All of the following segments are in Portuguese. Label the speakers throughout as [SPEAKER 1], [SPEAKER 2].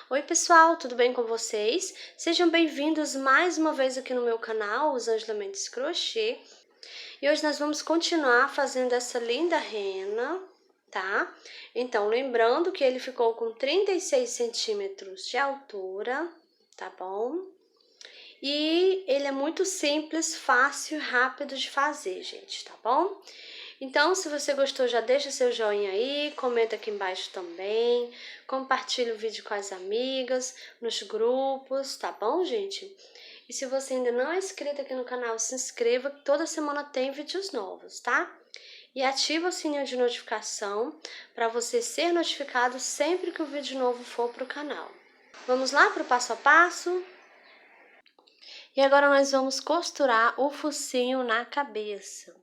[SPEAKER 1] Oi pessoal, tudo bem com vocês? Sejam bem-vindos mais uma vez aqui no meu canal, Os Ângela Mendes Crochê. E hoje nós vamos continuar fazendo essa linda rena, tá? Então, lembrando que ele ficou com 36 centímetros de altura, tá bom? E ele é muito simples, fácil e rápido de fazer, gente, tá bom? Então, se você gostou, já deixa seu joinha aí, comenta aqui embaixo também, compartilha o vídeo com as amigas, nos grupos, tá bom, gente? E se você ainda não é inscrito aqui no canal, se inscreva, que toda semana tem vídeos novos, tá? E ativa o sininho de notificação para você ser notificado sempre que o vídeo novo for para o canal. Vamos lá para o passo a passo? E agora nós vamos costurar o focinho na cabeça.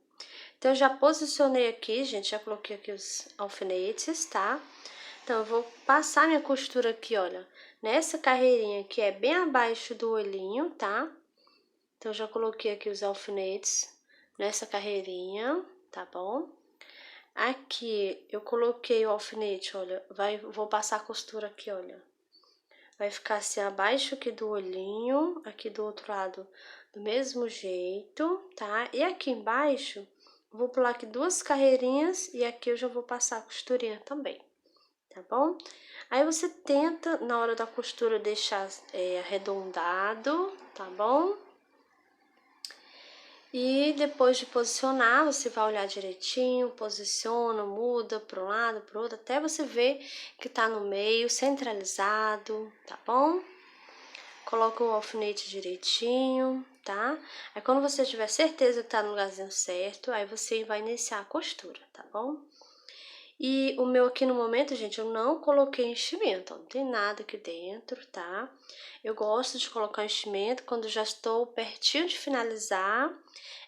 [SPEAKER 1] Então, eu já posicionei aqui, gente, já coloquei aqui os alfinetes, tá? Então, eu vou passar minha costura aqui, olha, nessa carreirinha que é bem abaixo do olhinho, tá? Então, eu já coloquei aqui os alfinetes nessa carreirinha, tá bom? Aqui, eu coloquei o alfinete, olha, vou passar a costura aqui, olha. Vai ficar assim, abaixo aqui do olhinho, aqui do outro lado, do mesmo jeito, tá? E aqui embaixo, vou pular aqui duas carreirinhas e aqui eu já vou passar a costurinha também, tá bom? Aí você tenta, na hora da costura, deixar arredondado, tá bom? E depois de posicionar, você vai olhar direitinho, posiciona, muda para um lado, para o outro, até você ver que tá no meio, centralizado, tá bom? Coloca o alfinete direitinho, tá? Aí quando você tiver certeza que tá no lugarzinho certo, aí você vai iniciar a costura, tá bom? E o meu aqui no momento, gente, eu não coloquei enchimento, ó, não tem nada aqui dentro, tá? Eu gosto de colocar enchimento quando já estou pertinho de finalizar,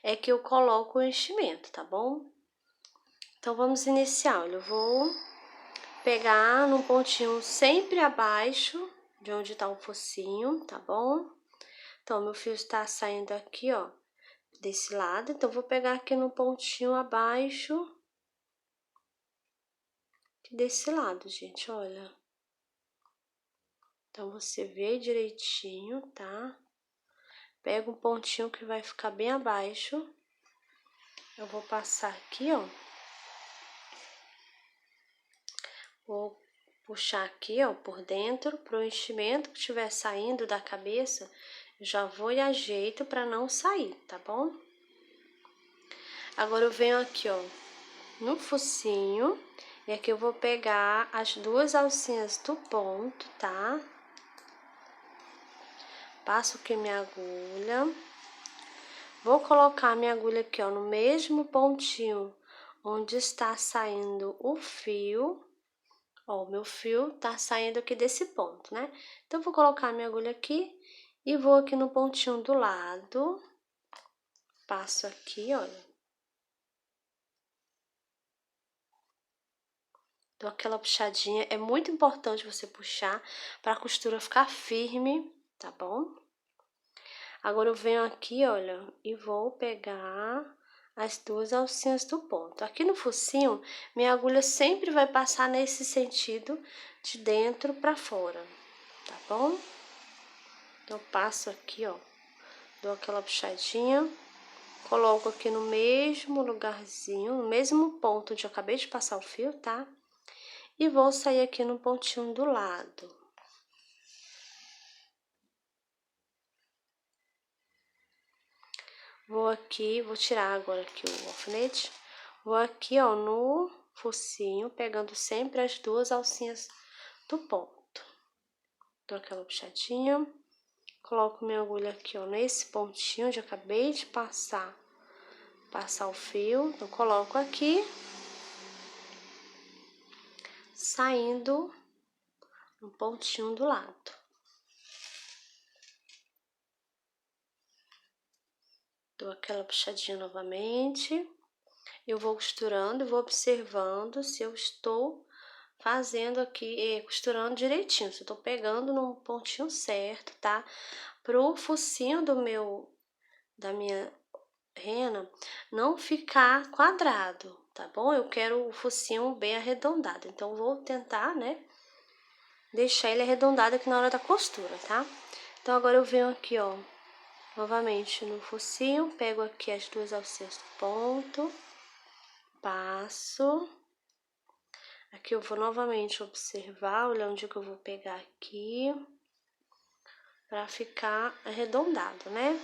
[SPEAKER 1] é que eu coloco o enchimento, tá bom? Então, vamos iniciar, olha, eu vou pegar num pontinho sempre abaixo de onde tá o focinho, tá bom? Então, meu fio está saindo aqui, ó, desse lado, então, vou pegar aqui no pontinho abaixo desse lado, gente, olha. Então, você vê direitinho, tá? Pega um pontinho que vai ficar bem abaixo. Eu vou passar aqui, ó. Vou puxar aqui, ó, por dentro, pro enchimento que estiver saindo da cabeça, já vou e ajeito pra não sair, tá bom? Agora, eu venho aqui, ó, no focinho, e aqui eu vou pegar as duas alcinhas do ponto, tá? Passo aqui minha agulha. Vou colocar minha agulha aqui, ó, no mesmo pontinho onde está saindo o fio. Ó, o meu fio tá saindo aqui desse ponto, né? Então, vou colocar minha agulha aqui e vou aqui no pontinho do lado. Passo aqui, olha. Dou aquela puxadinha. É muito importante você puxar para a costura ficar firme, tá bom? Agora, eu venho aqui, olha, e vou pegar as duas alcinhas do ponto. Aqui no focinho, minha agulha sempre vai passar nesse sentido de dentro para fora, tá bom? Então, eu passo aqui, ó, dou aquela puxadinha, coloco aqui no mesmo lugarzinho, no mesmo ponto onde eu acabei de passar o fio, tá? E vou sair aqui no pontinho do lado. Vou aqui, vou tirar agora aqui o alfinete. Vou aqui, ó, no focinho, pegando sempre as duas alcinhas do ponto. Dou aquela puxadinha. Coloco minha agulha aqui, ó, nesse pontinho onde eu acabei de passar o fio. Então, coloco aqui, saindo no pontinho do lado. Dou aquela puxadinha novamente. Eu vou costurando e vou observando se eu estou fazendo aqui, costurando direitinho, se eu tô pegando no pontinho certo, tá? Pro focinho da minha rena não ficar quadrado, tá bom? Eu quero o focinho bem arredondado, então vou tentar, né, deixar ele arredondado aqui na hora da costura, tá? Então, agora eu venho aqui, ó, novamente no focinho, pego aqui as duas alcinhas do ponto, passo. Aqui eu vou novamente observar, olhar onde que eu vou pegar aqui, pra ficar arredondado, né?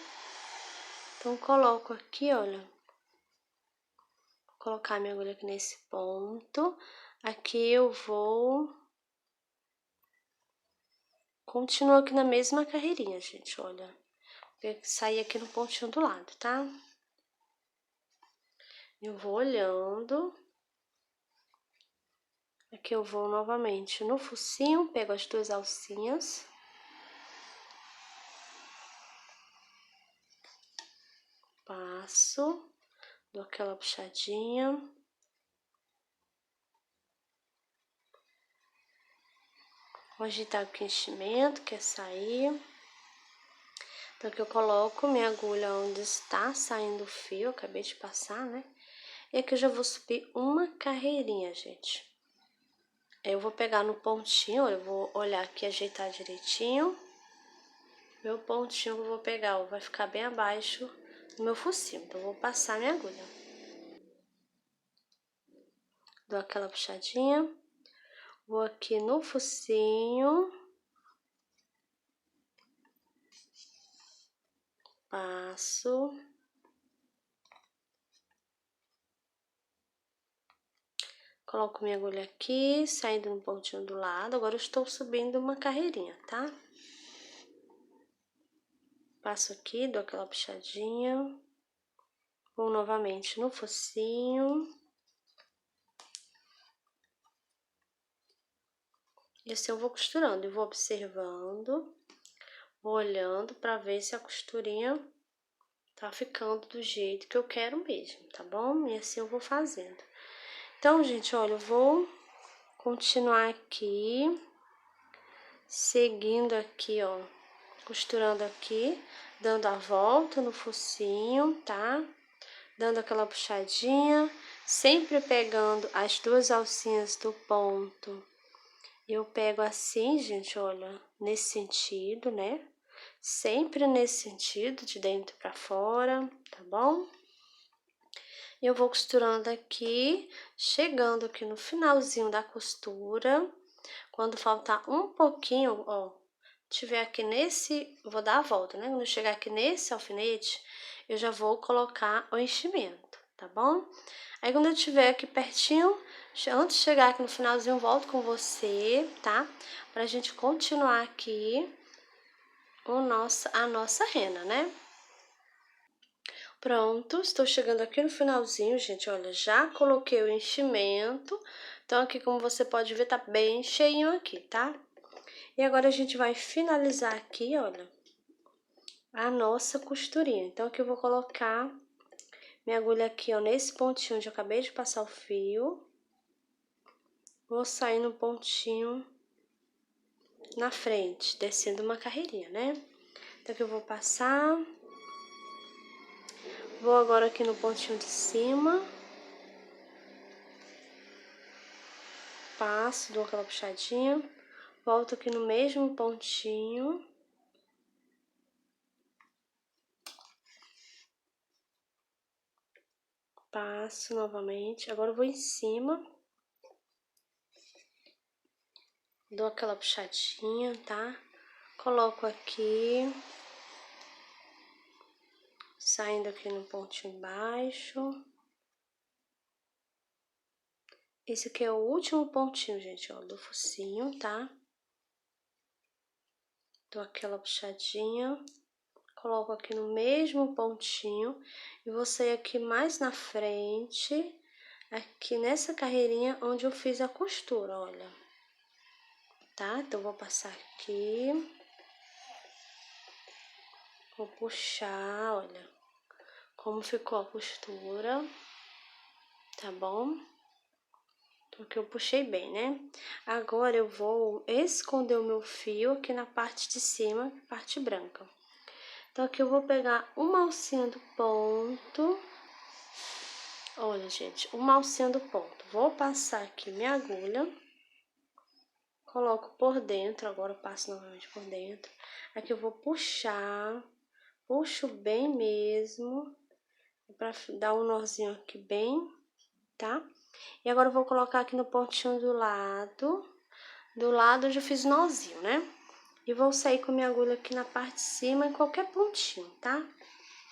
[SPEAKER 1] Então, coloco aqui, olha, vou colocar minha agulha aqui nesse ponto. Aqui eu vou continuar aqui na mesma carreirinha, gente, olha. Vou sair aqui no pontinho do lado, tá? Eu vou olhando. Aqui eu vou novamente no focinho, pego as duas alcinhas. Passo, dou aquela puxadinha. Vou agitar aqui o enchimento, quer sair. Então, aqui eu coloco minha agulha onde está saindo o fio, acabei de passar, né? E aqui eu já vou subir uma carreirinha, gente. Eu vou pegar no pontinho, eu vou olhar aqui, ajeitar direitinho. Meu pontinho que eu vou pegar, ó, vai ficar bem abaixo do meu focinho. Então, eu vou passar minha agulha. Dou aquela puxadinha. Vou aqui no focinho. Passo. Coloco minha agulha aqui, saindo no pontinho do lado. Agora, eu estou subindo uma carreirinha, tá? Passo aqui, dou aquela puxadinha. Vou novamente no focinho. E assim eu vou costurando, eu vou observando, vou olhando pra ver se a costurinha tá ficando do jeito que eu quero mesmo, tá bom? E assim eu vou fazendo. Então, gente, olha, eu vou continuar aqui, seguindo aqui, ó, costurando aqui, dando a volta no focinho, tá? Dando aquela puxadinha, sempre pegando as duas alcinhas do ponto. Eu pego assim, gente, olha, nesse sentido, né? Sempre nesse sentido, de dentro pra fora, tá bom? Eu vou costurando aqui, chegando aqui no finalzinho da costura. Quando faltar um pouquinho, ó, tiver aqui nesse, vou dar a volta, né? Quando eu chegar aqui nesse alfinete, eu já vou colocar o enchimento, tá bom? Aí, quando eu tiver aqui pertinho, antes de chegar aqui no finalzinho, eu volto com você, tá? Pra gente continuar aqui a nossa rena, né? Pronto, estou chegando aqui no finalzinho, gente, olha, já coloquei o enchimento. Então, aqui, como você pode ver, tá bem cheinho aqui, tá? E agora, a gente vai finalizar aqui, olha, a nossa costurinha. Então, aqui eu vou colocar minha agulha aqui, ó, nesse pontinho onde eu acabei de passar o fio. Vou sair no pontinho na frente, descendo uma carreirinha, né? Então, aqui eu vou passar. Vou agora aqui no pontinho de cima. Passo, dou aquela puxadinha. Volto aqui no mesmo pontinho. Passo novamente. Agora eu vou em cima. Dou aquela puxadinha, tá? Coloco aqui. Saindo aqui no pontinho baixo. Esse aqui é o último pontinho, gente, ó, do focinho, tá? Dou aquela puxadinha. Coloco aqui no mesmo pontinho. E vou sair aqui mais na frente. Aqui nessa carreirinha onde eu fiz a costura, olha. Tá? Então, vou passar aqui. Vou puxar, olha, como ficou a costura, tá bom? Porque eu puxei bem, né? Agora, eu vou esconder o meu fio aqui na parte de cima, parte branca. Então, aqui eu vou pegar uma alcinha do ponto. Olha, gente, uma alcinha do ponto. Vou passar aqui minha agulha. coloco por dentro, agora eu passo novamente por dentro. Aqui eu vou puxar, puxo bem mesmo, pra dar um nozinho aqui bem, tá? E agora eu vou colocar aqui no pontinho do lado eu já fiz nozinho, né? E vou sair com minha agulha aqui na parte de cima, em qualquer pontinho, tá?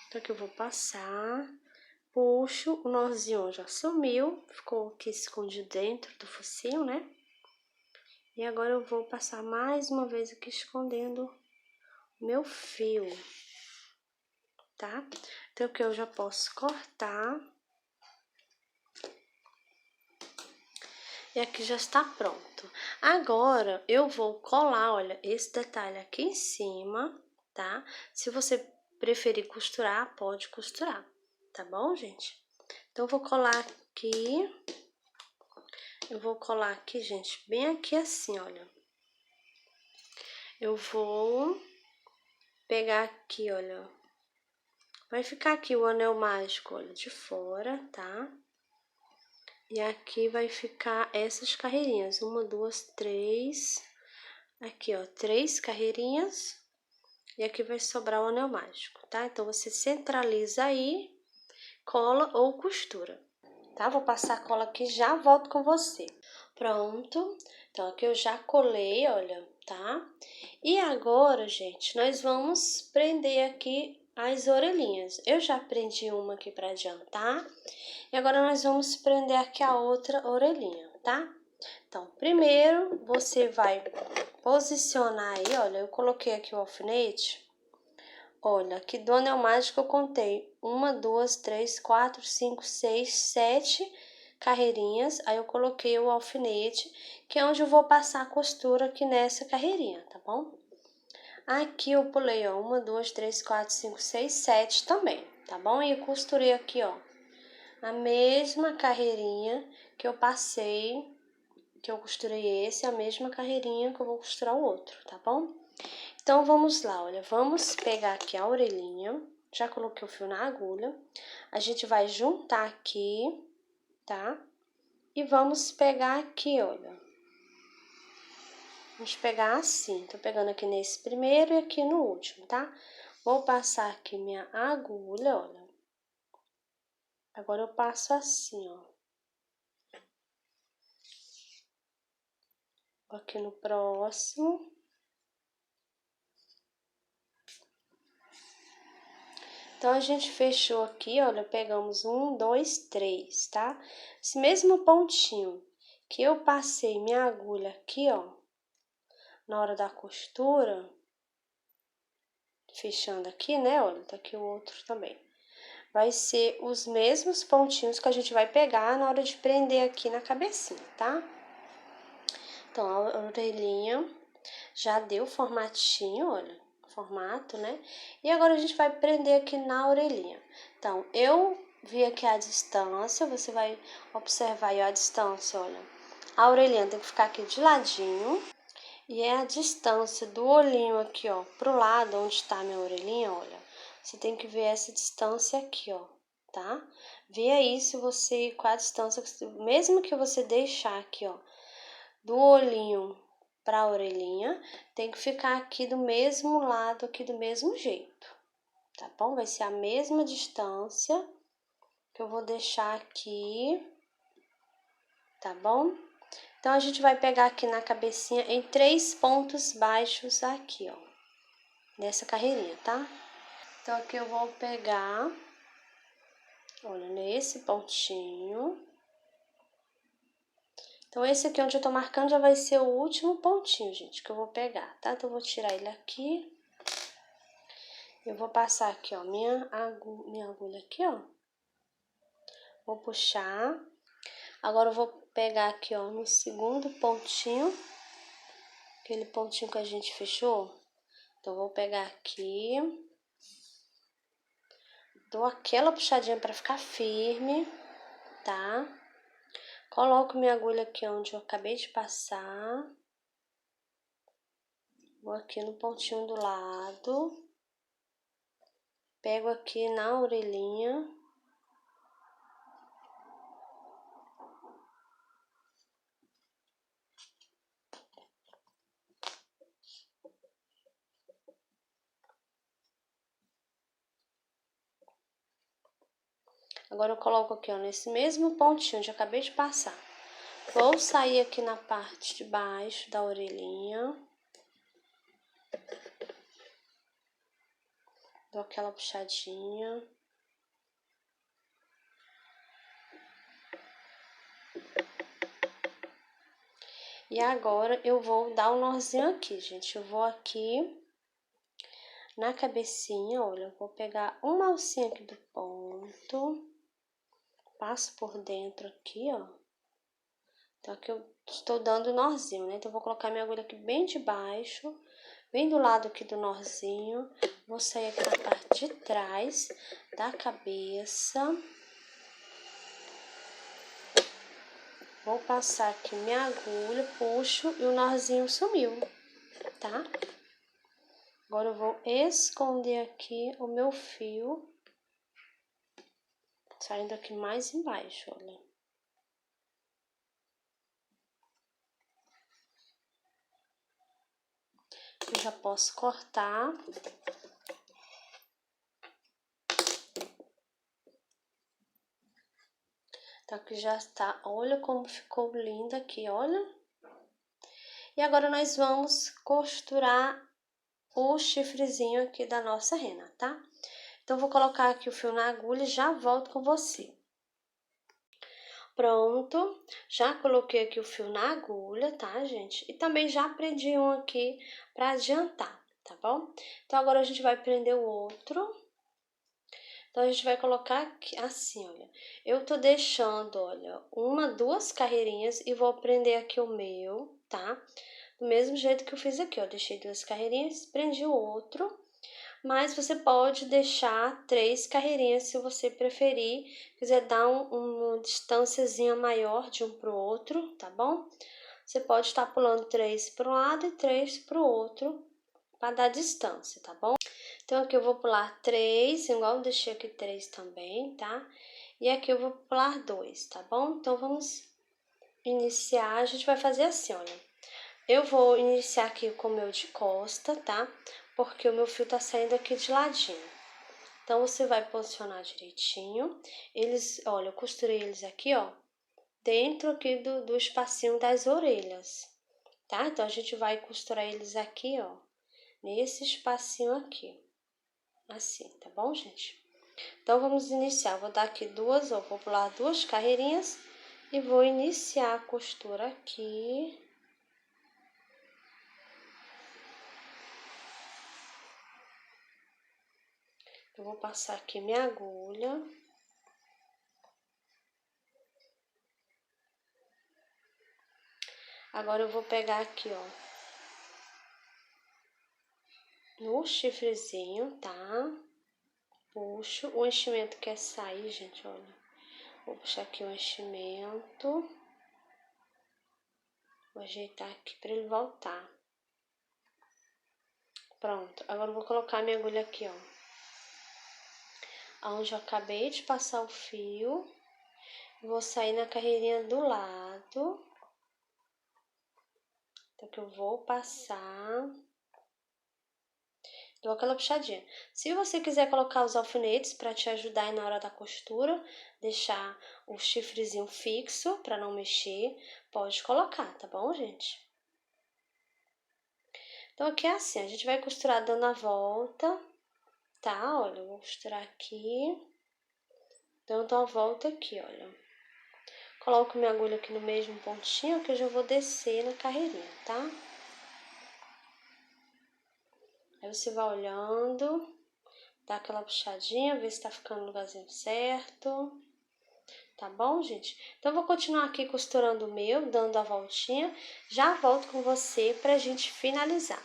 [SPEAKER 1] Então aqui eu vou passar, puxo, o nozinho já sumiu, ficou aqui escondido dentro do focinho, né? E agora eu vou passar mais uma vez aqui escondendo o meu fio, tá? Então aqui eu já posso cortar. E aqui já está pronto. Agora, eu vou colar, olha, esse detalhe aqui em cima, tá? Se você preferir costurar, pode costurar, tá bom, gente? Então, eu vou colar aqui. Eu vou colar aqui, gente, bem aqui assim, olha. Eu vou pegar aqui, olha. Vai ficar aqui o anel mágico, olha, de fora, tá? E aqui vai ficar essas carreirinhas, 1, 2, 3, aqui ó, 3 carreirinhas, e aqui vai sobrar o anel mágico, tá? Então, você centraliza aí, cola ou costura, tá? Vou passar a cola aqui e já volto com você. Pronto, então aqui eu já colei, olha, tá? E agora, gente, nós vamos prender aqui as orelhinhas. Eu já prendi uma aqui pra adiantar, e agora nós vamos prender aqui a outra orelhinha, tá? Então, primeiro você vai posicionar aí, olha, eu coloquei aqui o alfinete. Olha, aqui do anel mágico eu contei 1, 2, 3, 4, 5, 6, 7 carreirinhas. Aí eu coloquei o alfinete, que é onde eu vou passar a costura aqui nessa carreirinha, tá bom? Aqui eu pulei, ó, 1, 2, 3, 4, 5, 6, 7 também, tá bom? E costurei aqui, ó, a mesma carreirinha que eu passei, que eu costurei esse, a mesma carreirinha que eu vou costurar o outro, tá bom? Então, vamos lá, olha, vamos pegar aqui a orelhinha, já coloquei o fio na agulha, a gente vai juntar aqui, tá? E vamos pegar aqui, olha, vamos pegar assim, tô pegando aqui nesse primeiro e aqui no último, tá? Vou passar aqui minha agulha, olha, agora eu passo assim, ó. Aqui no próximo. Então, a gente fechou aqui, olha, pegamos 1, 2, 3, tá? Esse mesmo pontinho que eu passei minha agulha aqui, ó, na hora da costura, fechando aqui, né, olha, tá aqui o outro também. Vai ser os mesmos pontinhos que a gente vai pegar na hora de prender aqui na cabecinha, tá? Então, a orelhinha já deu formatinho, olha, formato, né? E agora a gente vai prender aqui na orelhinha. Então, eu vi aqui a distância, você vai observar aí a distância, olha. A orelhinha tem que ficar aqui de ladinho. E é a distância do olhinho aqui, ó, pro lado onde tá a minha orelhinha, olha. Você tem que ver essa distância aqui, ó, tá? Vê aí se você, qual a distância, mesmo que você deixar aqui, ó, do olhinho pra orelhinha, tem que ficar aqui do mesmo lado, aqui do mesmo jeito, tá bom? Vai ser a mesma distância que eu vou deixar aqui, tá bom? Então, a gente vai pegar aqui na cabecinha em 3 pontos baixos aqui, ó, nessa carreirinha, tá? Então, aqui eu vou pegar, olha, nesse pontinho. Então, esse aqui onde eu tô marcando já vai ser o último pontinho, gente, que eu vou pegar, tá? Então, eu vou tirar ele aqui. Eu vou passar aqui, ó, minha agulha aqui, ó. Vou puxar. Agora, eu vou pegar aqui, ó, no segundo pontinho, aquele pontinho que a gente fechou. Então, eu vou pegar aqui, dou aquela puxadinha pra ficar firme, tá? Coloco minha agulha aqui onde eu acabei de passar. Vou aqui no pontinho do lado. Pego aqui na orelhinha. Agora eu coloco aqui, ó, nesse mesmo pontinho onde eu acabei de passar. Vou sair aqui na parte de baixo da orelhinha. Dou aquela puxadinha. E agora eu vou dar um nozinho aqui, gente. Eu vou aqui na cabecinha, olha, eu vou pegar uma alcinha aqui do ponto. Passo por dentro aqui, ó. Então, aqui eu estou dando nozinho, né? Então, eu vou colocar minha agulha aqui bem de baixo, bem do lado aqui do nozinho. Vou sair aqui na parte de trás da cabeça. Vou passar aqui minha agulha, puxo e o nozinho sumiu, tá? Agora eu vou esconder aqui o meu fio, saindo aqui mais embaixo, olha. Eu já posso cortar. Então, aqui já está. Olha como ficou linda aqui, olha. E agora nós vamos costurar o chifrezinho aqui da nossa rena, tá? Então, vou colocar aqui o fio na agulha e já volto com você. Pronto, já coloquei aqui o fio na agulha, tá, gente? E também já prendi um aqui pra adiantar, tá bom? Então, agora a gente vai prender o outro. Então, a gente vai colocar aqui, assim, olha. Eu tô deixando, olha, duas carreirinhas e vou prender aqui o meu, tá? Do mesmo jeito que eu fiz aqui, ó. Deixei duas carreirinhas, prendi o outro. Mas você pode deixar 3 carreirinhas se você preferir, quiser dar uma distânciazinha maior de um pro outro, tá bom? Você pode estar pulando 3 para um lado e 3 para o outro, para dar distância, tá bom? Então, aqui eu vou pular 3, igual eu deixei aqui 3 também, tá? E aqui eu vou pular 2, tá bom? Então, vamos iniciar. A gente vai fazer assim, olha. Eu vou iniciar aqui com o meu de costa, tá? Porque o meu fio tá saindo aqui de ladinho. Então, você vai posicionar direitinho. Olha, eu costurei eles aqui, ó, dentro aqui do espacinho das orelhas, tá? Então, a gente vai costurar eles aqui, ó, nesse espacinho aqui. Assim, tá bom, gente? Então, vamos iniciar. Vou dar aqui vou pular 2 carreirinhas e vou iniciar a costura aqui. Eu vou passar aqui minha agulha. Agora, eu vou pegar aqui, ó, no chifrezinho, tá? Puxo. O enchimento quer sair, gente, olha. Vou puxar aqui o enchimento. Vou ajeitar aqui pra ele voltar. Pronto. Agora, eu vou colocar minha agulha aqui, ó, onde eu acabei de passar o fio. Vou sair na carreirinha do lado. Então, que eu vou passar. Dou aquela puxadinha. Se você quiser colocar os alfinetes para te ajudar aí na hora da costura, deixar o chifrezinho fixo para não mexer, pode colocar, tá bom, gente? Então, aqui é assim, a gente vai costurar dando a volta, tá? Olha, eu vou costurar aqui, dando a volta aqui, olha. Coloco minha agulha aqui no mesmo pontinho que eu já vou descer na carreirinha, tá? Aí você vai olhando, dá aquela puxadinha, ver se tá ficando no lugarzinho certo. Tá bom, gente? Então, eu vou continuar aqui costurando o meu, dando a voltinha. Já volto com você pra gente finalizar.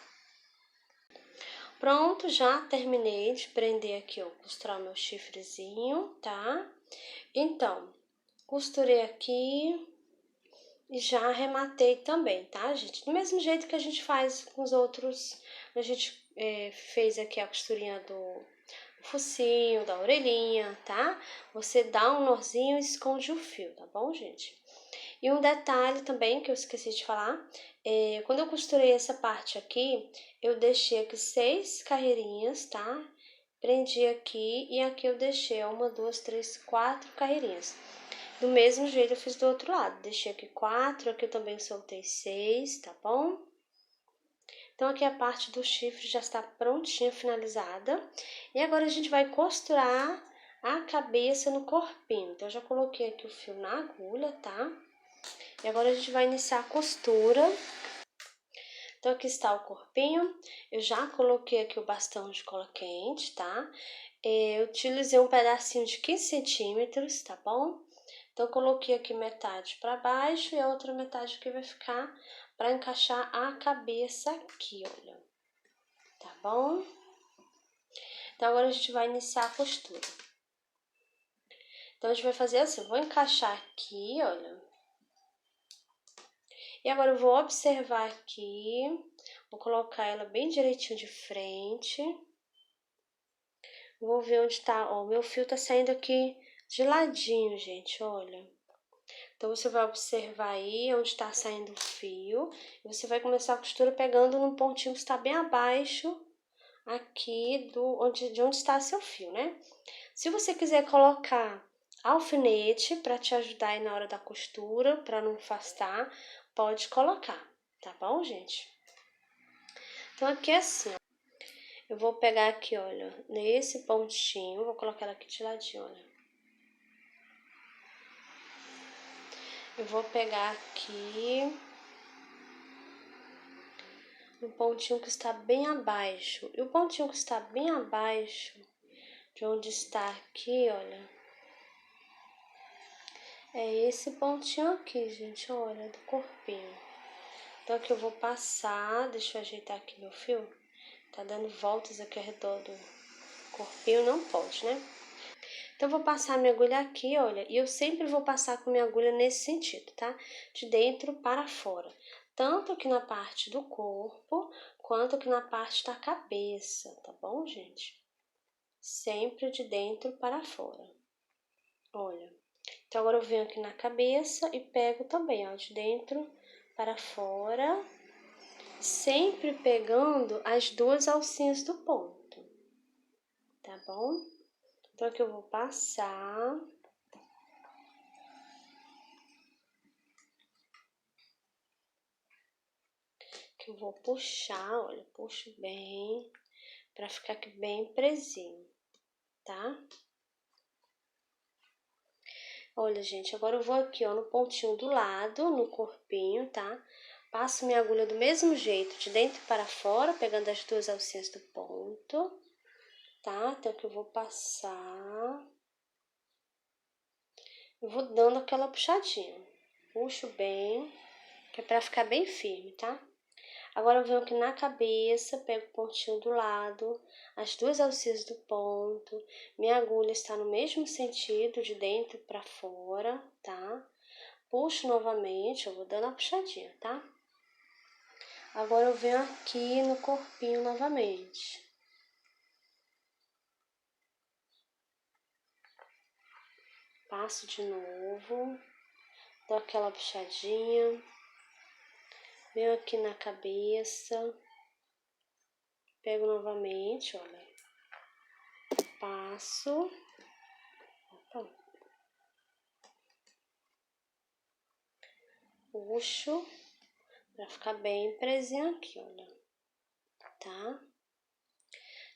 [SPEAKER 1] Pronto, já terminei de prender aqui, ó, costurar o meu chifrezinho, tá? Então, costurei aqui e já arrematei também, tá, gente? Do mesmo jeito que a gente faz com os outros, a gente fez aqui a costurinha do focinho, da orelhinha, tá? Você dá um nozinho e esconde o fio, tá bom, gente? E um detalhe também que eu esqueci de falar, quando eu costurei essa parte aqui, eu deixei aqui 6 carreirinhas, tá? prendi aqui e aqui eu deixei 1, 2, 3, 4 carreirinhas. Do mesmo jeito eu fiz do outro lado, deixei aqui 4, aqui eu também soltei 6, tá bom? Então aqui a parte do chifre já está prontinha, finalizada. E agora a gente vai costurar a cabeça no corpinho. Então eu já coloquei aqui o fio na agulha, tá? E agora a gente vai iniciar a costura. Então aqui está o corpinho, eu já coloquei aqui o bastão de cola quente, tá? Eu utilizei um pedacinho de 15 centímetros, tá bom? Então, eu coloquei aqui metade para baixo e a outra metade aqui vai ficar para encaixar a cabeça aqui, olha. Tá bom? Então, agora a gente vai iniciar a costura. Então, a gente vai fazer assim, eu vou encaixar aqui, olha. E agora eu vou observar aqui, vou colocar ela bem direitinho de frente. Vou ver onde tá, ó, o meu fio tá saindo aqui de ladinho, gente, olha. Então, você vai observar aí onde tá saindo o fio. E você vai começar a costura pegando num pontinho que está bem abaixo aqui de onde está seu fio, né? Se você quiser colocar alfinete para te ajudar aí na hora da costura, para não afastar, pode colocar, tá bom, gente? Então, aqui é assim, ó. Eu vou pegar aqui, olha, nesse pontinho, vou colocar ela aqui de ladinho, olha. Eu vou pegar aqui no pontinho que está bem abaixo. E o pontinho que está bem abaixo de onde está aqui, olha, é esse pontinho aqui, gente, olha, do corpinho. Então, aqui eu vou passar, deixa eu ajeitar aqui meu fio. Tá dando voltas aqui ao redor do corpinho, não pode, né? Então, eu vou passar minha agulha aqui, olha, e eu sempre vou passar com minha agulha nesse sentido, tá? De dentro para fora. Tanto aqui na parte do corpo, quanto aqui na parte da cabeça, tá bom, gente? Sempre de dentro para fora. Olha. Então, agora eu venho aqui na cabeça e pego também, ó, de dentro para fora. Sempre pegando as duas alcinhas do ponto, tá bom? Então, aqui eu vou passar. Que eu vou puxar, olha, puxo bem, pra ficar aqui bem presinho, tá? Olha, gente, agora eu vou aqui, ó, no pontinho do lado, no corpinho, tá? Passo minha agulha do mesmo jeito, de dentro para fora, pegando as duas alcinhas do ponto, tá? Então, que eu vou passar. Eu vou dando aquela puxadinha. Puxo bem, que é pra ficar bem firme, tá? Agora eu venho aqui na cabeça, pego o pontinho do lado, as duas alcinhas do ponto, minha agulha está no mesmo sentido, de dentro para fora, tá? Puxo novamente, eu vou dando a puxadinha, tá? Agora eu venho aqui no corpinho novamente. Passo de novo, dou aquela puxadinha, venho aqui na cabeça, pego novamente, olha, passo, opa, puxo, pra ficar bem presinho aqui, olha, tá?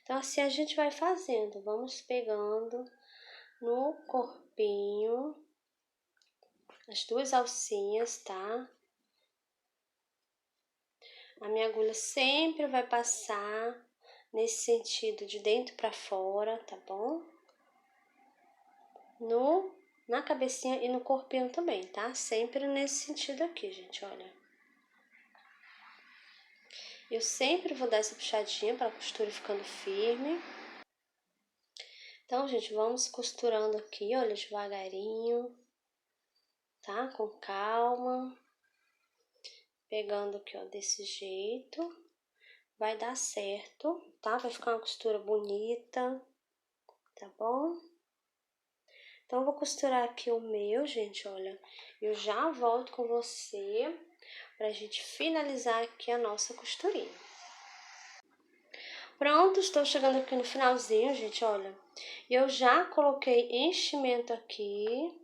[SPEAKER 1] Então, assim a gente vai fazendo, vamos pegando no corpinho as duas alcinhas, tá? A minha agulha sempre vai passar nesse sentido de dentro pra fora, tá bom? Na cabecinha e no corpinho também, tá? Sempre nesse sentido aqui, gente, olha. Eu sempre vou dar essa puxadinha para a costura ficando firme. Então, gente, vamos costurando aqui, olha, devagarinho, tá? Com calma. Pegando aqui, ó, desse jeito. Vai dar certo, tá? Vai ficar uma costura bonita, tá bom? Então, eu vou costurar aqui o meu, gente, olha. Eu já volto com você pra gente finalizar aqui a nossa costurinha. Pronto, estou chegando aqui no finalzinho, gente, olha. Eu já coloquei enchimento aqui,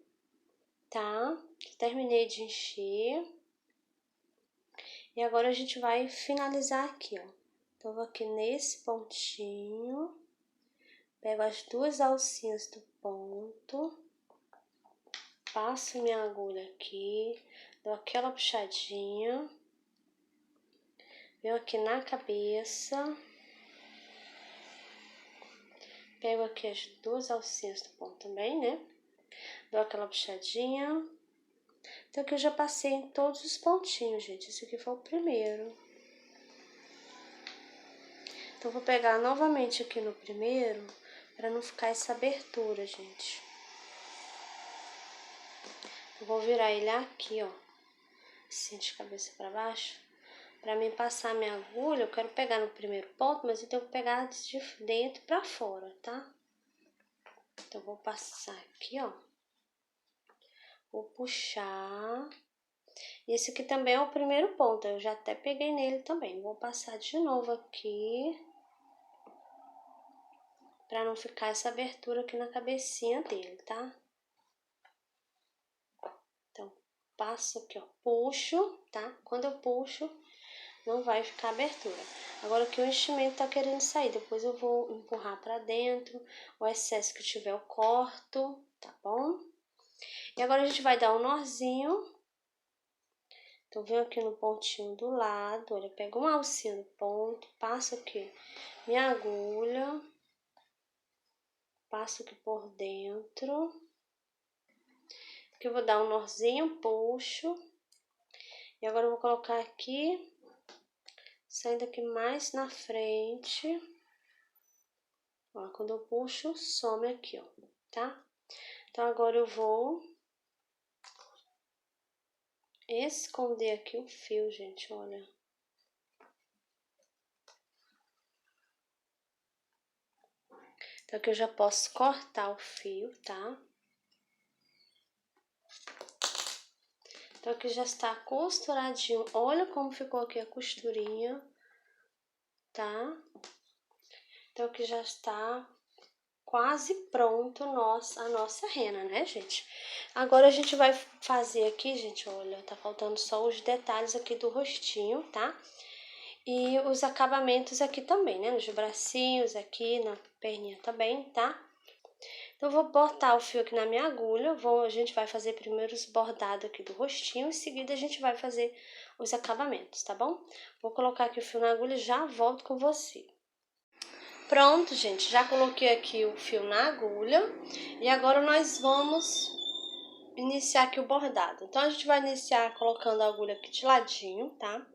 [SPEAKER 1] tá? Terminei de encher. E agora a gente vai finalizar aqui, ó. Então, vou aqui nesse pontinho, pego as duas alcinhas do ponto, passo minha agulha aqui, dou aquela puxadinha, venho aqui na cabeça, pego aqui as duas alcinhas do ponto também, né? Dou aquela puxadinha. Então, aqui eu já passei em todos os pontinhos, gente. Esse aqui foi o primeiro. Então, vou pegar novamente aqui no primeiro, pra não ficar essa abertura, gente. Eu vou virar ele aqui, ó, assim, de cabeça pra baixo. Pra mim passar minha agulha, eu quero pegar no primeiro ponto, mas eu tenho que pegar de dentro pra fora, tá? Então, eu vou passar aqui, ó. Vou puxar. E esse aqui também é o primeiro ponto, eu já até peguei nele também. Vou passar de novo aqui, pra não ficar essa abertura aqui na cabecinha dele, tá? Então, passo aqui, ó, puxo, tá? Quando eu puxo, não vai ficar abertura. Agora que o enchimento tá querendo sair, depois eu vou empurrar pra dentro. O excesso que tiver eu corto, tá bom? E agora a gente vai dar um nozinho. Então, venho aqui no pontinho do lado, olha, pego uma alcinha no ponto, passo aqui minha agulha, passo aqui por dentro. Aqui eu vou dar um nozinho, puxo. E agora eu vou colocar aqui, saindo aqui mais na frente. Ó, quando eu puxo, some aqui, ó, tá? Então, agora eu vou esconder aqui o fio, gente, olha. Então, aqui eu já posso cortar o fio, tá? Então, aqui já está costuradinho. Olha como ficou aqui a costurinha, tá? Então, aqui já está quase pronto a nossa rena, né, gente? Agora, a gente vai fazer aqui, gente, olha, tá faltando só os detalhes aqui do rostinho, tá? E os acabamentos aqui também, né? Nos bracinhos, aqui na perninha também, tá? Então, eu vou botar o fio aqui na minha agulha. A gente vai fazer primeiro os bordados aqui do rostinho. Em seguida, a gente vai fazer os acabamentos, tá bom? Vou colocar aqui o fio na agulha e já volto com você. Pronto, gente. Já coloquei aqui o fio na agulha. E agora nós vamos iniciar aqui o bordado. Então, a gente vai iniciar colocando a agulha aqui de ladinho, tá?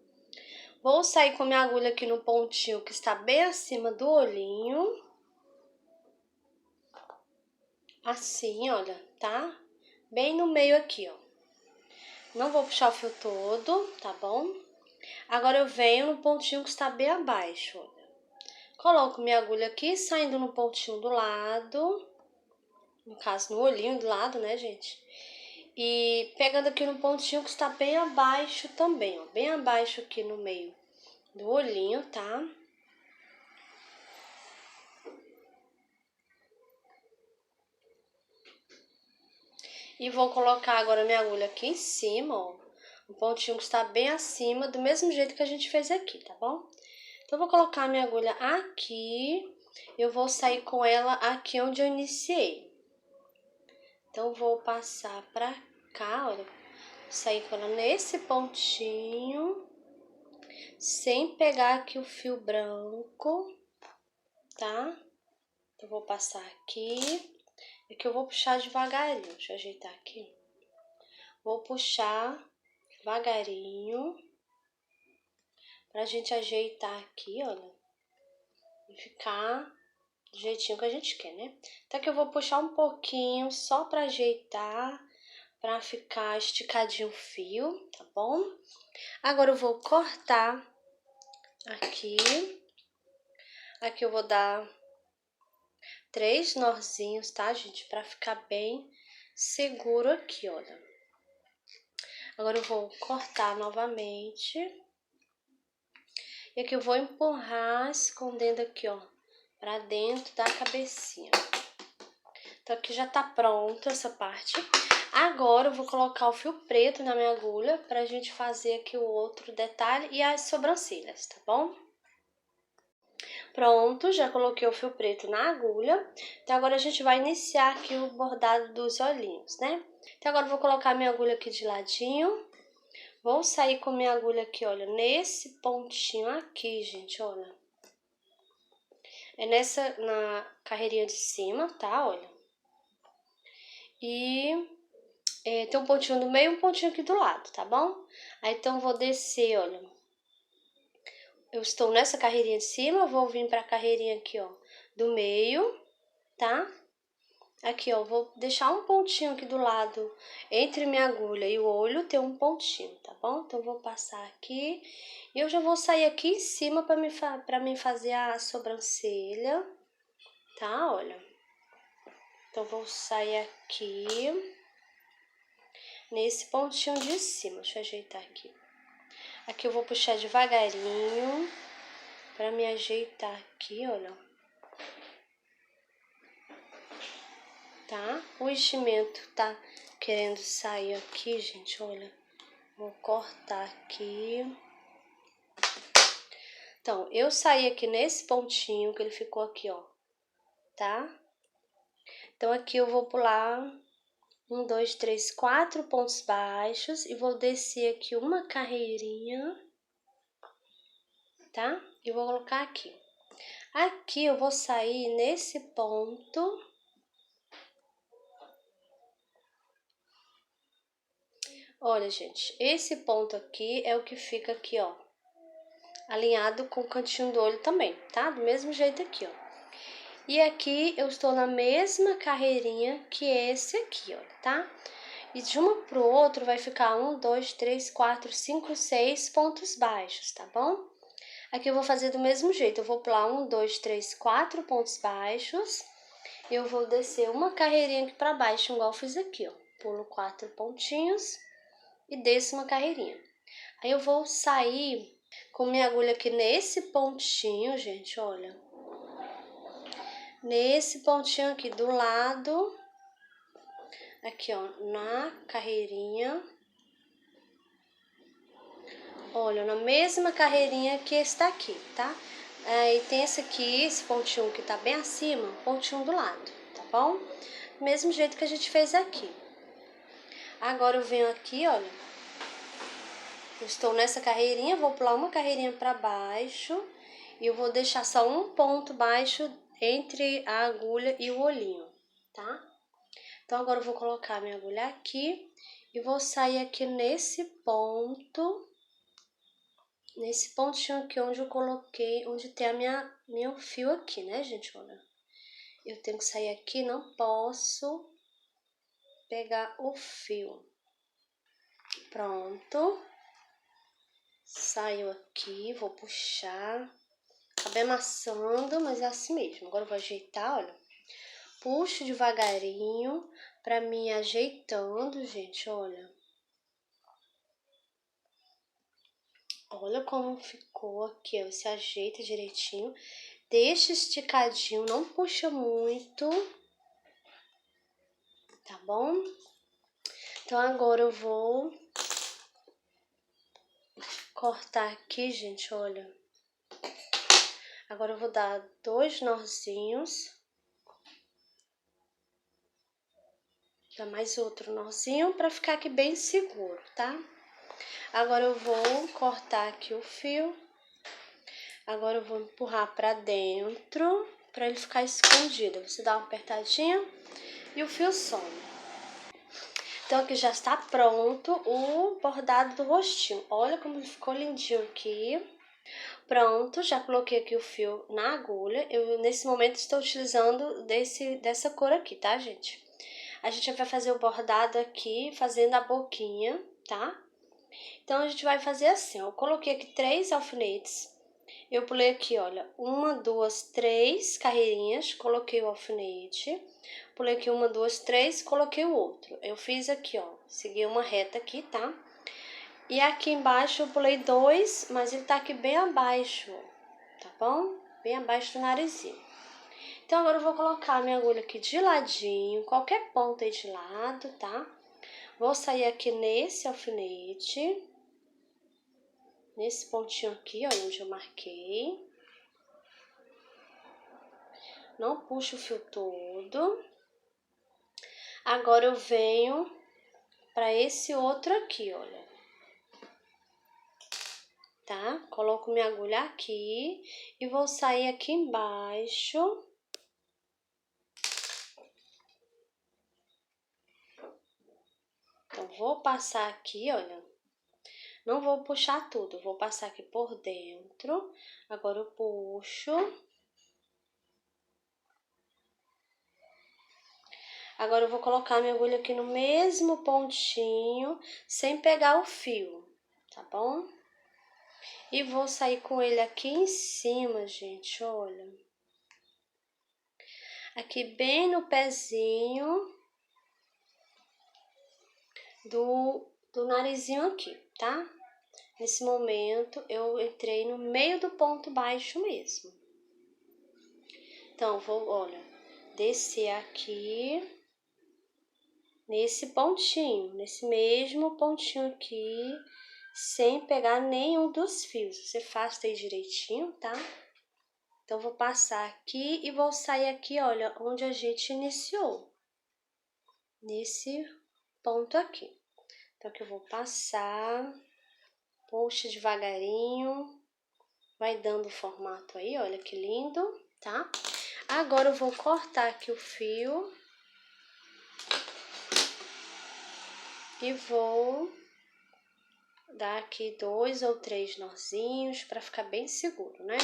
[SPEAKER 1] Vou sair com minha agulha aqui no pontinho que está bem acima do olhinho. Assim, olha, tá? Bem no meio aqui, ó. Não vou puxar o fio todo, tá bom? Agora eu venho no pontinho que está bem abaixo, olha. Coloco minha agulha aqui, saindo no pontinho do lado. No caso, no olhinho do lado, né, gente? E pegando aqui no pontinho que está bem abaixo também, ó. Bem abaixo aqui no meio do olhinho, tá? E vou colocar agora minha agulha aqui em cima, ó. O pontinho que está bem acima, do mesmo jeito que a gente fez aqui, tá bom? Então, eu vou colocar minha agulha aqui. Eu vou sair com ela aqui onde eu iniciei. Então, vou passar pra cá, olha. Sair com ela nesse pontinho. Sem pegar aqui o fio branco, tá? Então, vou passar aqui. Aqui eu vou puxar devagarinho. Deixa eu ajeitar aqui. Vou puxar devagarinho. Pra gente ajeitar aqui, olha. E ficar do jeitinho que a gente quer, né? Então, aqui eu vou puxar um pouquinho só pra ajeitar. Pra ficar esticadinho o fio, tá bom? Agora eu vou cortar aqui. Aqui eu vou dar 3 nozinhos, tá, gente? Pra ficar bem seguro aqui, olha. Agora eu vou cortar novamente. E aqui eu vou empurrar, escondendo aqui, ó, pra dentro da cabecinha. Então aqui já tá pronto essa parte. Agora eu vou colocar o fio preto na minha agulha pra gente fazer aqui o outro detalhe e as sobrancelhas, tá bom? Pronto, já coloquei o fio preto na agulha. Então agora a gente vai iniciar aqui o bordado dos olhinhos, né? Então agora eu vou colocar minha agulha aqui de ladinho. Vou sair com minha agulha aqui, olha, nesse pontinho aqui, gente, olha. É na carreirinha de cima, tá? Olha. E tem um pontinho no meio e um pontinho aqui do lado, tá bom? Aí, então, vou descer, olha. Eu estou nessa carreirinha de cima, vou vir pra carreirinha aqui, ó, do meio, tá? Aqui, ó, vou deixar um pontinho aqui do lado, entre minha agulha e o olho, tem um pontinho, tá bom? Então, vou passar aqui e eu já vou sair aqui em cima pra mim fazer a sobrancelha, tá? Olha. Então, vou sair aqui nesse pontinho de cima. Deixa eu ajeitar aqui. Aqui eu vou puxar devagarinho pra me ajeitar aqui, olha. Tá? O enchimento tá querendo sair aqui, gente, olha. Vou cortar aqui. Então, eu saí aqui nesse pontinho que ele ficou aqui, ó. Tá? Então, aqui eu vou pular 1, 2, 3, 4 pontos baixos e vou descer aqui uma carreirinha, tá? E vou colocar aqui. Aqui eu vou sair nesse ponto. Olha, gente, esse ponto aqui é o que fica aqui, ó, alinhado com o cantinho do olho também, tá? Do mesmo jeito aqui, ó. E aqui eu estou na mesma carreirinha que esse aqui, ó, tá? E de uma pro outro vai ficar 1, 2, 3, 4, 5, 6 pontos baixos, tá bom? Aqui eu vou fazer do mesmo jeito, eu vou pular 1, 2, 3, 4 pontos baixos. Eu vou descer uma carreirinha aqui pra baixo, igual eu fiz aqui, ó. Pulo 4 pontinhos e desço uma carreirinha. Aí eu vou sair com minha agulha aqui nesse pontinho, gente, olha. Nesse pontinho aqui do lado, aqui, ó, na carreirinha. Olha, na mesma carreirinha que está aqui, tá? Aí tem esse aqui, esse pontinho que tá bem acima, pontinho do lado, tá bom? Do mesmo jeito que a gente fez aqui. Agora eu venho aqui, olha. Eu estou nessa carreirinha, vou pular uma carreirinha para baixo e eu vou deixar só um ponto baixo entre a agulha e o olhinho, tá? Então, agora eu vou colocar minha agulha aqui e vou sair aqui nesse ponto, nesse pontinho aqui onde eu coloquei, onde tem meu fio aqui, né, gente? Olha, eu tenho que sair aqui, não posso pegar o fio. Pronto. Saiu aqui, vou puxar. Acabei amassando, mas é assim mesmo. Agora eu vou ajeitar, olha. Puxo devagarinho pra mim ajeitando, gente, olha. Olha como ficou aqui, ó. Você ajeita direitinho. Deixa esticadinho, não puxa muito. Tá bom? Então, agora eu vou cortar aqui, gente, olha. Agora eu vou dar 2 nozinhos. Dá mais outro nozinho pra ficar aqui bem seguro, tá? Agora eu vou cortar aqui o fio. Agora eu vou empurrar pra dentro pra ele ficar escondido. Você dá uma apertadinha e o fio some. Então aqui já está pronto o bordado do rostinho. Olha como ele ficou lindinho aqui. Pronto, já coloquei aqui o fio na agulha. Eu nesse momento estou utilizando dessa cor aqui, tá, gente? A gente vai fazer o bordado aqui, fazendo a boquinha, tá? Então, a gente vai fazer assim, ó. Eu coloquei aqui 3 alfinetes. Eu pulei aqui, olha, 1, 2, 3 carreirinhas, coloquei o alfinete. Pulei aqui 1, 2, 3, coloquei o outro. Eu fiz aqui, ó, segui uma reta aqui, tá? E aqui embaixo eu pulei 2, mas ele tá aqui bem abaixo, tá bom? Bem abaixo do narizinho. Então, agora eu vou colocar a minha agulha aqui de ladinho, qualquer ponta aí de lado, tá? Vou sair aqui nesse alfinete, nesse pontinho aqui, ó, onde eu marquei. Não puxo o fio todo. Agora eu venho para esse outro aqui, olha. Tá? Coloco minha agulha aqui e vou sair aqui embaixo. Então, vou passar aqui, olha. Não vou puxar tudo, vou passar aqui por dentro. Agora eu puxo. Agora eu vou colocar minha agulha aqui no mesmo pontinho, sem pegar o fio, tá bom? E vou sair com ele aqui em cima, gente, olha. Aqui bem no pezinho do narizinho aqui, tá? Nesse momento, eu entrei no meio do ponto baixo mesmo. Então, vou, olha, descer aqui, nesse pontinho, nesse mesmo pontinho aqui, sem pegar nenhum dos fios. Você faz aí direitinho, tá? Então, vou passar aqui e vou sair aqui, olha, onde a gente iniciou. Nesse ponto aqui. Então, aqui eu vou passar, puxa devagarinho, vai dando o formato aí, olha que lindo, tá? Agora eu vou cortar aqui o fio e vou dar aqui 2 ou 3 nozinhos para ficar bem seguro, né?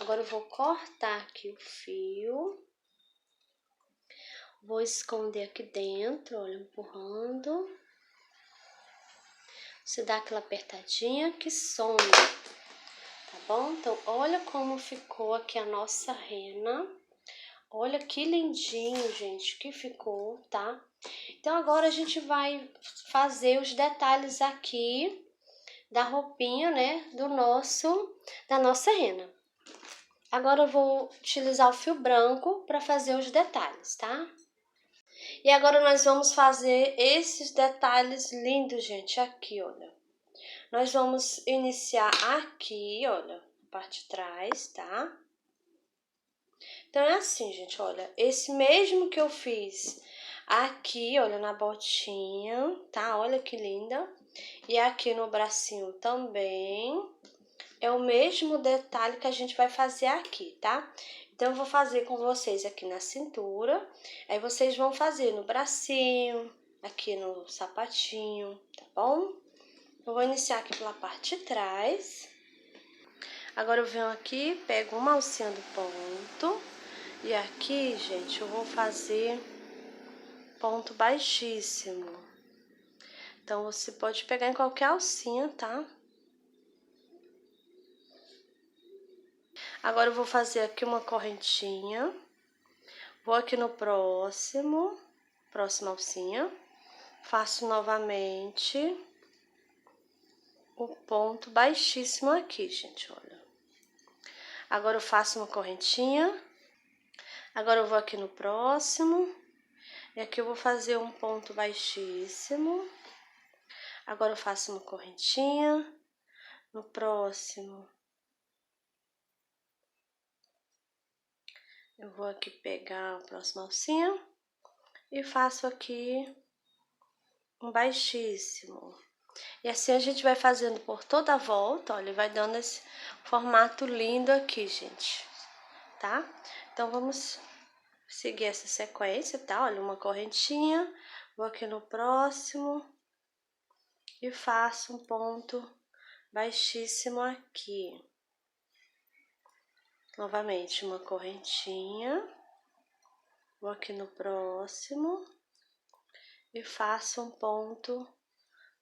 [SPEAKER 1] Agora eu vou cortar aqui o fio, vou esconder aqui dentro, olha, empurrando. Você dá aquela apertadinha que some, tá bom? Então, olha como ficou aqui a nossa rena. Olha que lindinho, gente, que ficou, tá? Então, agora a gente vai fazer os detalhes aqui da roupinha, né, da nossa rena. Agora eu vou utilizar o fio branco para fazer os detalhes, tá? E agora nós vamos fazer esses detalhes lindos, gente, aqui, olha. Nós vamos iniciar aqui, olha, a parte de trás, tá? Então, é assim, gente, olha, esse mesmo que eu fiz aqui, olha, na botinha, tá? Olha que linda. E aqui no bracinho também. É o mesmo detalhe que a gente vai fazer aqui, tá? Então, eu vou fazer com vocês aqui na cintura. Aí, vocês vão fazer no bracinho, aqui no sapatinho, tá bom? Eu vou iniciar aqui pela parte de trás. Agora, eu venho aqui, pego uma alcinha do ponto. E aqui, gente, eu vou fazer ponto baixíssimo. Então, você pode pegar em qualquer alcinha, tá? Agora, eu vou fazer aqui uma correntinha. Vou aqui no próxima alcinha. Faço novamente o ponto baixíssimo aqui, gente, olha. Agora, eu faço uma correntinha. Agora, eu vou aqui no próximo. E aqui eu vou fazer um ponto baixíssimo. Agora, eu faço uma correntinha. No próximo, eu vou aqui pegar a próxima alcinha e faço aqui um baixíssimo. E assim a gente vai fazendo por toda a volta, olha, vai dando esse formato lindo aqui, gente, tá? Então, vamos seguir essa sequência, tá? Olha, uma correntinha, vou aqui no próximo e faço um ponto baixíssimo aqui. Novamente, uma correntinha, vou aqui no próximo e faço um ponto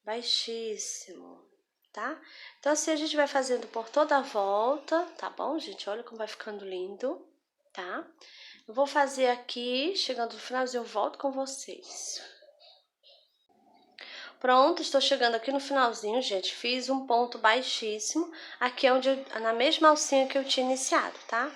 [SPEAKER 1] baixíssimo, tá? Então, assim a gente vai fazendo por toda a volta, tá bom, gente? Olha como vai ficando lindo, tá? Eu vou fazer aqui, chegando no finalzinho, eu volto com vocês. Pronto, estou chegando aqui no finalzinho, gente. Fiz um ponto baixíssimo. Aqui é onde na mesma alcinha que eu tinha iniciado, tá?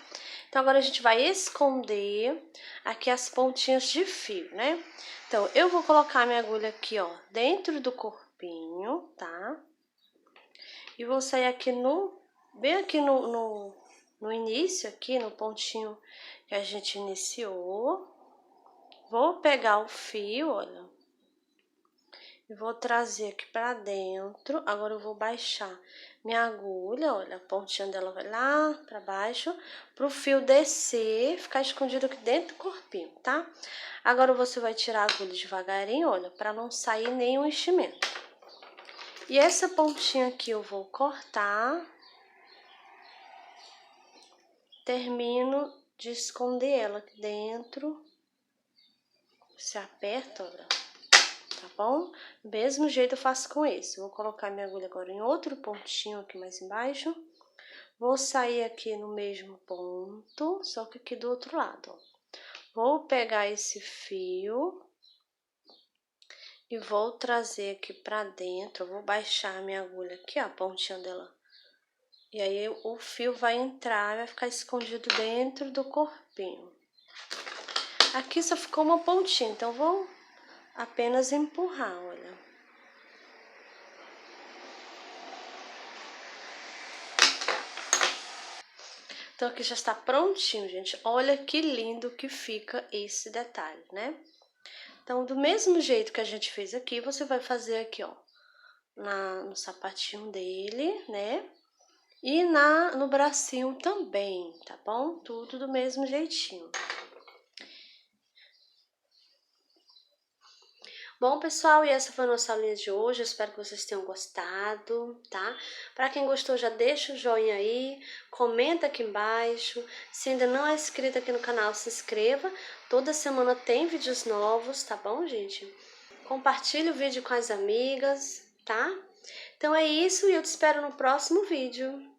[SPEAKER 1] Então, agora a gente vai esconder aqui as pontinhas de fio, né? Então, eu vou colocar minha agulha aqui, ó, dentro do corpinho, tá? E vou sair aqui bem aqui no início, aqui no pontinho que a gente iniciou. Vou pegar o fio, olha. E vou trazer aqui pra dentro. Agora eu vou baixar minha agulha, olha, a pontinha dela vai lá pra baixo, pro fio descer, ficar escondido aqui dentro do corpinho, tá? Agora você vai tirar a agulha devagarinho, olha, pra não sair nenhum enchimento. E essa pontinha aqui eu vou cortar. Termino de esconder ela aqui dentro. Você aperta, olha. Tá bom? Do mesmo jeito eu faço com esse. Vou colocar minha agulha agora em outro pontinho aqui mais embaixo. Vou sair aqui no mesmo ponto, só que aqui do outro lado, ó. Vou pegar esse fio e vou trazer aqui pra dentro. Eu vou baixar a minha agulha aqui, ó, a pontinha dela. E aí o fio vai entrar, vai ficar escondido dentro do corpinho. Aqui só ficou uma pontinha, então vou apenas empurrar, olha. Então, aqui já está prontinho, gente. Olha que lindo que fica esse detalhe, né? Então, do mesmo jeito que a gente fez aqui, você vai fazer aqui, ó, no sapatinho dele, né? E no bracinho também, tá bom? Tudo do mesmo jeitinho. Bom, pessoal, e essa foi a nossa aulinha de hoje. Eu espero que vocês tenham gostado, tá? Para quem gostou, já deixa o joinha aí, comenta aqui embaixo. Se ainda não é inscrito aqui no canal, se inscreva. Toda semana tem vídeos novos, tá bom, gente? Compartilhe o vídeo com as amigas, tá? Então é isso e eu te espero no próximo vídeo.